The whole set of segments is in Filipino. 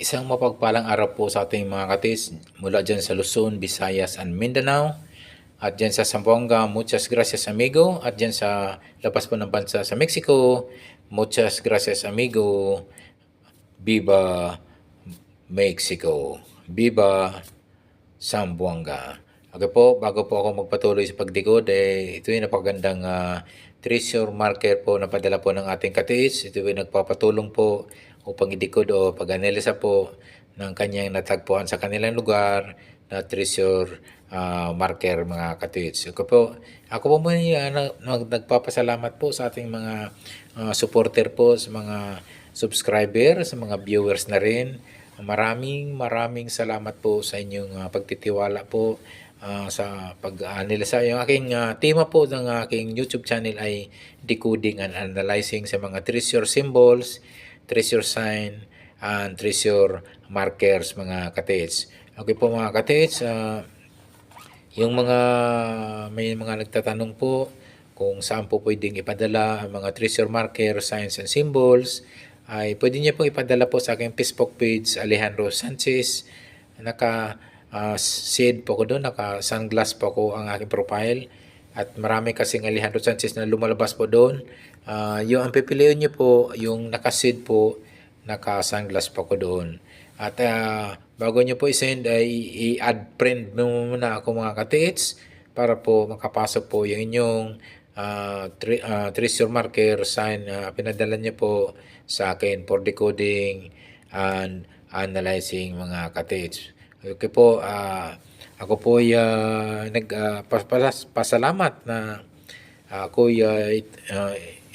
Isang mapagpalang araw po sa ating mga katis mula dyan sa Luzon, Visayas, and Mindanao. At dyan sa Zamboanga, muchas gracias amigo. At dyan sa labas po ng bansa sa Mexico, muchas gracias amigo. Viva Mexico! Viva Zamboanga! Okay po, bago po ako magpatuloy sa pagdikod, ito yung napagandang treasure marker po na padala po ng ating katiis. Ito yung nagpapatulong po upang idikod o pag-analisa po ng kanyang natagpuan sa kanilang lugar na treasure marker mga katiis. Ako po muna nagpapasalamat po sa ating mga supporter po, sa mga subscriber, sa mga viewers na rin. Maraming salamat po sa inyong pagtitiwala po sa pag-analisa. Yung aking tema po ng aking YouTube channel ay decoding and analyzing sa mga treasure symbols, treasure sign, and treasure markers mga katits. Okay po mga katits, yung may mga nagtatanong po kung saan po pwedeng ipadala ang mga treasure marker, signs, and symbols, ay pwede niyo pong ipadala po sa aking Facebook page, Alejandro Sanchez. Naka-shade po ko doon, naka-sunglass po ko ang aking profile. At marami kasing Alejandro Sanchez na lumalabas po doon. Yung ang pipiliin niyo po, yung naka-shade po, naka-sunglass po ko doon. At bago nyo po i-send ay i-add friend muna ako mga katiits para po makapasok po yung inyong treasure marker sign pinadala nyo po sa akin for decoding and analyzing mga katiits. Okay po, ako po nagpasalamat na ako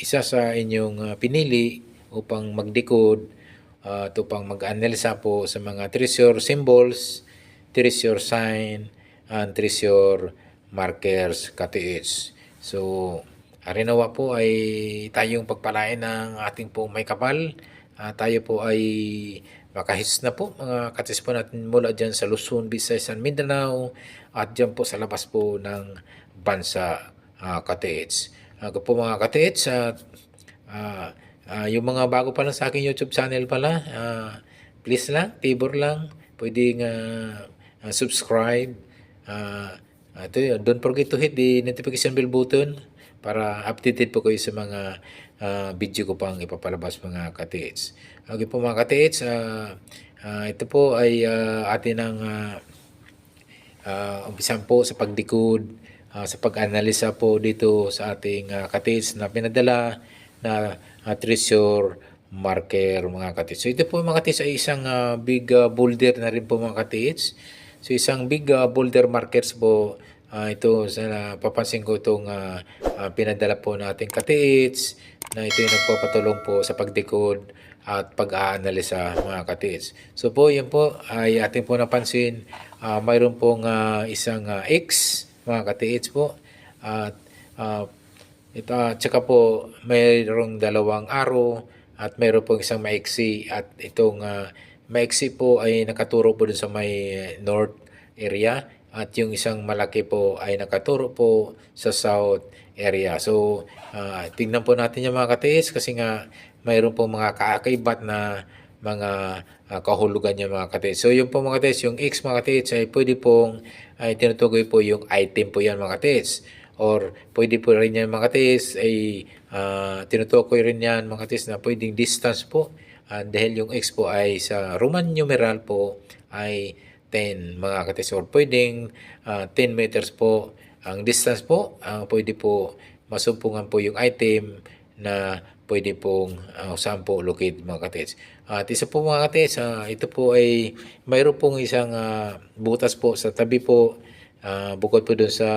isa sa inyong pinili upang mag-decode ito pang mag-analisa po sa mga treasure symbols, treasure sign, and treasure markers katiits. So, arinawa po ay tayong pagpalain ng ating pong may kapal. Tayo po ay makahits na po mga katiits po natin mula dyan sa Luzon, Visayas, and Mindanao at dyan po sa labas po ng bansa katiits. Ako po mga katiits yung mga bago pa lang sa aking YouTube channel pala, please lang, favor lang, pwedeng subscribe. Don't forget to hit the notification bell button para updated po kayo sa mga video ko pang ipapalabas mga katiits. Okay po mga katiits, ito po ay atin ang umpisan po sa pagdikod, sa pag-analisa po dito sa ating katiits na pinadala na treasure marker mga katiits. So ito po mga katiits ay isang big boulder na rin po mga katiits. So isang big boulder markers po ito sa papansin ko itong pinadala po nating katiits na ito yung nagpapatulong po sa pagdekod at pag-aanalisa mga katiits. So po yan po ay ating po napansin mayroon pong isang X mga katiits po at ito, tsaka po mayroong dalawang arrow at mayroon pong isang maiksi at itong maiksi po ay nakaturo po dun sa may north area at yung isang malaki po ay nakaturo po sa south area. So, tingnan po natin yung mga katiis kasi nga mayroon po mga kakaibat na mga kahulugan niya mga katiis. So, yung po mga katiis, yung X mga katiis ay pwede pong ay tinutukoy po yung item po yan mga katiis. Or pwede po rin yan mga katiis ay tinutukoy rin yan mga katiis na pwedeng distance po dahil yung X po ay sa Roman numeral po ay 10 mga katiis or pwedeng 10 meters po ang distance po pwede po masumpungan po yung item na pwede pong saan po locate mga katiis. At isa po mga katiis, ito po ay mayroon pong isang butas po sa tabi po bukod po doon sa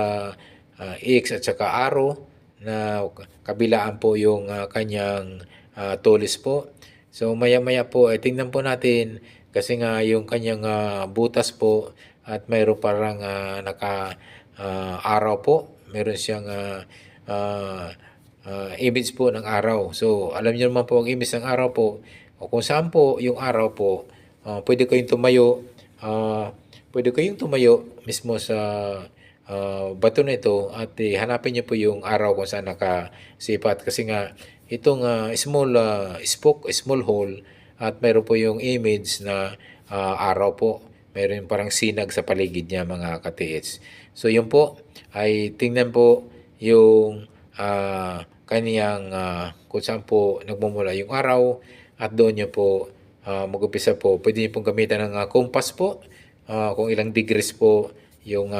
X at saka arrow na kabilaan po yung kanyang tulis po. So maya-maya po ay tingnan po natin kasi nga yung kanyang butas po at mayroon parang naka araw po. Meron siyang image po ng araw. So alam niyo naman po ang image ng araw po. O kung saan po yung araw po, pwede kayong tumayo mismo sa bato na ito at hanapin niyo po yung araw kung saan nakasipat kasi nga itong small spoke, small hole at mayroon po yung image na araw po. Mayroon parang sinag sa paligid niya mga katiits. So yun po ay tingnan po yung kaniyang kung saan po nagmumula yung araw at doon niyo po mag-umpisa po. Pwede niyo pong gamitan ng compass po kung ilang degrees po yung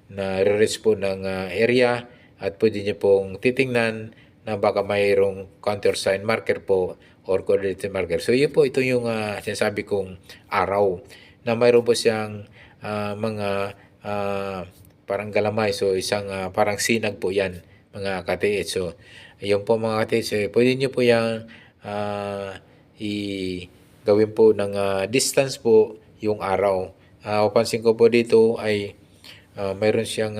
na-reach po ng area at pwede niyo pong titingnan na baka mayroong countersign marker po or coordinate marker. So yun po, ito yung sinasabi kong araw na mayroon po siyang mga parang galamay. So isang parang sinag po yan mga katiit. So yun po mga katiit. So, pwede nyo po yan gawin po ng distance po yung araw. Papansin ko po dito ay mayroon siyang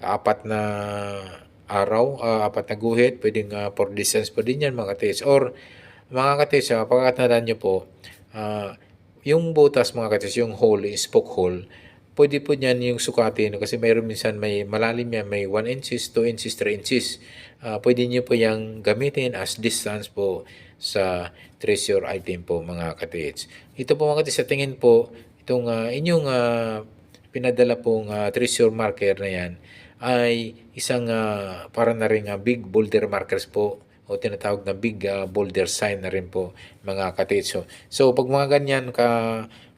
apat na araw, apat na guhit. Pwedeng for distance po din yan mga katiits. Or mga katiits, pagkatandaan nyo po, yung butas mga katiits, yung hole, yung spoke hole, pwede po niyan yung sukatin kasi mayroon minsan may malalim yan, may 1 inches, 2 inches, 3 inches. Pwede niyo po yung gamitin as distance po sa treasure item po mga katiits. Ito po mga katiits, sa tingin po, itong inyong pinadala pong treasure marker na yan ay isang para na rin big boulder markers po o tinatawag na big boulder sign na rin po mga katiits. So pag mga ganyan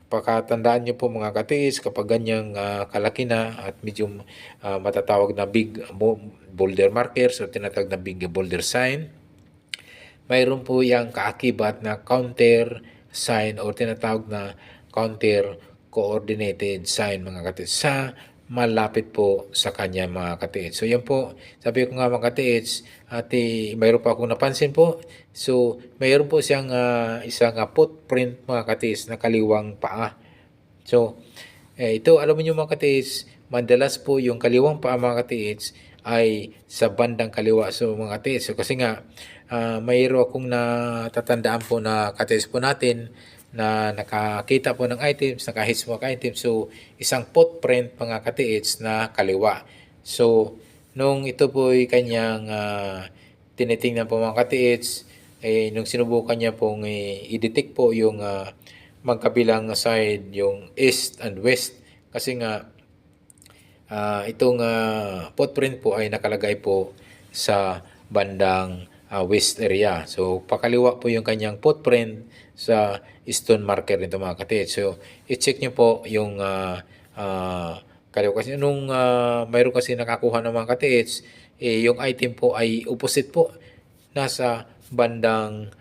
pakatandaan nyo po mga katiis, kapag ganyang kalaki na at medyo matatawag na big boulder markers o tinatawag na big boulder sign, mayroon po yung kaakibat na counter sign o tinatawag na counter coordinated sign mga katiis sa malapit po sa kanya mga katiits. So yan po, sabi ko nga mga katiits, at mayroon pa akong napansin po. So mayroon po siyang isang footprint mga katiits na kaliwang paa. So ito alam niyo mga katiits, madalas po yung kaliwang paa mga katiits ay sa bandang kaliwa. So mga katiits, so, kasi nga mayroon akong natatandaan po na katiits po natin na nakakita po ng items, nakahits mo ang items. So, isang footprint mga katiits na kaliwa. So, nung ito po ay kanyang tinitingnan po mga katiits, nung sinubukan niya pong i-detect po yung magkabilang side, yung east and west. Kasi nga, itong footprint po ay nakalagay po sa bandang west area. So, pakaliwa po yung kanyang footprint sa stone marker nito mga katiits. So, i-check nyo po yung kaliwa. Kasi nung mayroon kasi nakakuha ng mga katiits, yung item po ay opposite po. Nasa bandang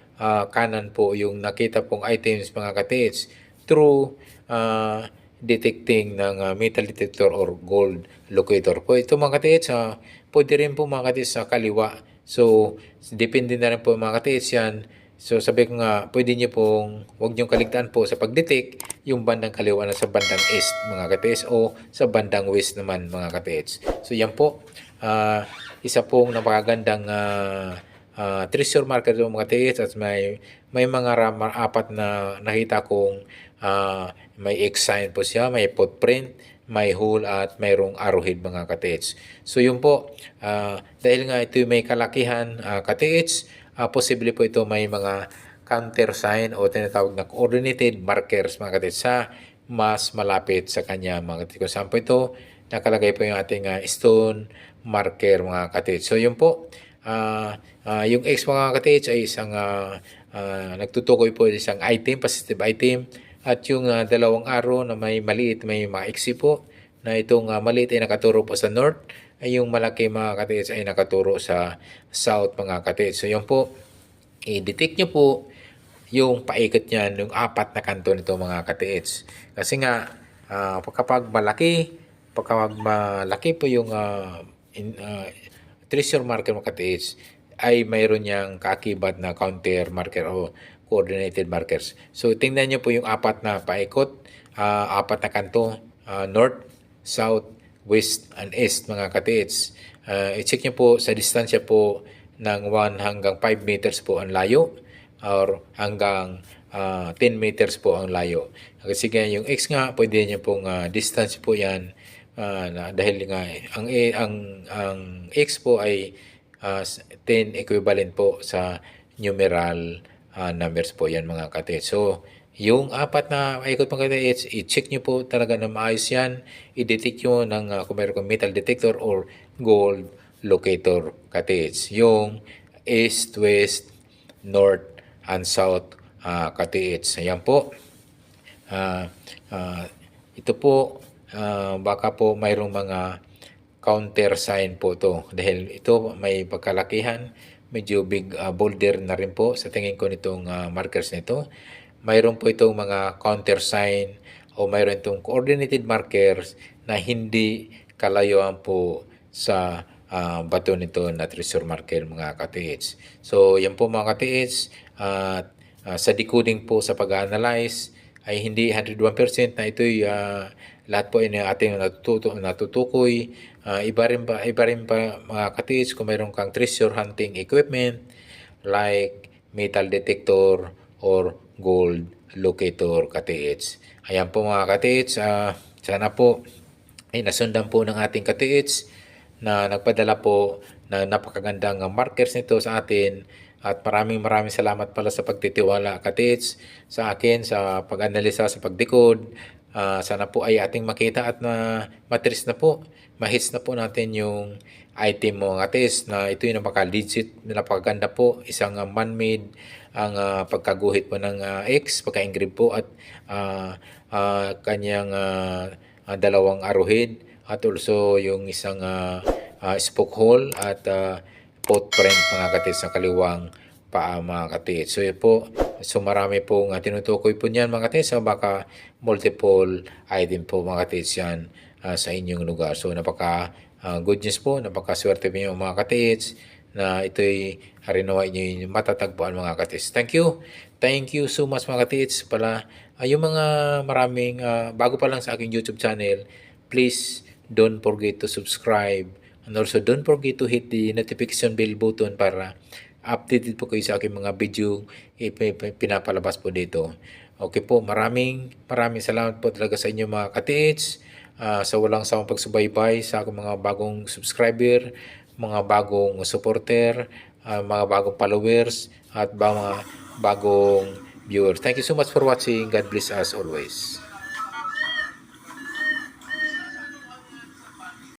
kanan po yung nakita pong items mga katiits through detecting ng metal detector or gold locator po. Ito mga katiits, pwede rin po mga katiits sa kaliwa. So, depende na rin po mga katiits yan. So, sabi ko nga, pwede nyo pong, huwag nyo kaligtaan po sa pag-detect yung bandang kaliwa na sa bandang east mga katiits o sa bandang west naman mga katiits. So, yan po, isa pong napakagandang treasure marker yung mga katiits at may mga apat na nakita kong may X sign po siya, may footprint, may hole at mayroong arrowhead mga katiits. So yun po, dahil nga ito may kalakihan katiits, posible po ito may mga counter sign o tinatawag na coordinated markers mga katiits sa mas malapit sa kanya mga katiits. Kung saan po ito, nakalagay po yung ating stone marker mga katiits. So yun po, yung X mga katiits ay isang nagtutukoy po isang item, positive item. At yung dalawang arrow na may maliit, may maiksi po, na itong maliit ay nakaturo po sa north, ay yung malaki mga katiits ay nakaturo sa south mga katiits. So yun po, i-detect nyo po yung paikot niyan, yung apat na kanto nito mga katiits. Kasi nga, kapag malaki po yung treasure marker mga katiits, ay mayroon niyang kaakibat na counter marker o coordinated markers. So, tingnan nyo po yung apat na paikot, apat na kanto, north, south, west, and east mga katiits. I-check nyo po sa distansya po ng 1 hanggang 5 meters po ang layo or hanggang 10 meters po ang layo. Kasi yung X nga, pwede nyo pong distance po yan dahil nga ang X po ay 10 equivalent po sa numeral numbers po yan mga katiits. So, yung apat na ikot mga katiits, i-check nyo po talaga na maayos yan. I-detect nyo ng kung meron kang metal detector or gold locator katiits. Yung east, west, north, and south katiits. Ayan po. Ito po, baka po mayroong mga counter sign po to dahil ito may pagkalakihan, medyo big boulder na rin po sa tingin ko nitong markers nito. Mayroon po itong mga counter sign o mayroon itong coordinated markers na hindi kalayuan po sa bato nito na treasure marker mga katiits. So yan po mga katiits, sa decoding po sa pag-analyze ay hindi 101% na ito'y lahat po ay ating natutukoy. Iba rin pa mga katiits kung mayroon kang treasure hunting equipment like metal detector or gold locator katiits. Ayan po mga katiits, sana po ay nasundan po ng ating katiits na nagpadala po na napakagandang markers nito sa atin. At maraming salamat pala sa pagtitiwala katiits sa akin sa pag-analisa, sa pagdekod. Sana po ay ating makita at na matris na po. Mahits na po natin yung item mo katiits na ito yung napaka-legit, napakaganda po. Isang man-made ang pagkaguhit po ng X, pagka-engrave po at kanyang dalawang arrowhead at also yung isang spoke hole at footprint mga katiits sa kaliwang paa mga katiits. So yun po, so marami pong tinutukoy po niyan mga katiits. So baka multiple item po mga katiits yan sa inyong lugar. So napaka good news po, napakaswerte po yung mga katiits na ito'y harinawa nyo yung matatagpuan mga katiits. Thank you. Thank you so much mga katiits. Pala, yung mga maraming bago pa lang sa aking YouTube channel, please don't forget to subscribe. And also, don't forget to hit the notification bell button para updated po kayo sa aking mga video pinapalabas po dito. Okay po, maraming salamat po talaga sa inyo mga katiits. Sa walang sawang pagsubaybay sa aking mga bagong subscriber, mga bagong supporter, mga bagong followers, at mga bagong viewers. Thank you so much for watching. God bless us always.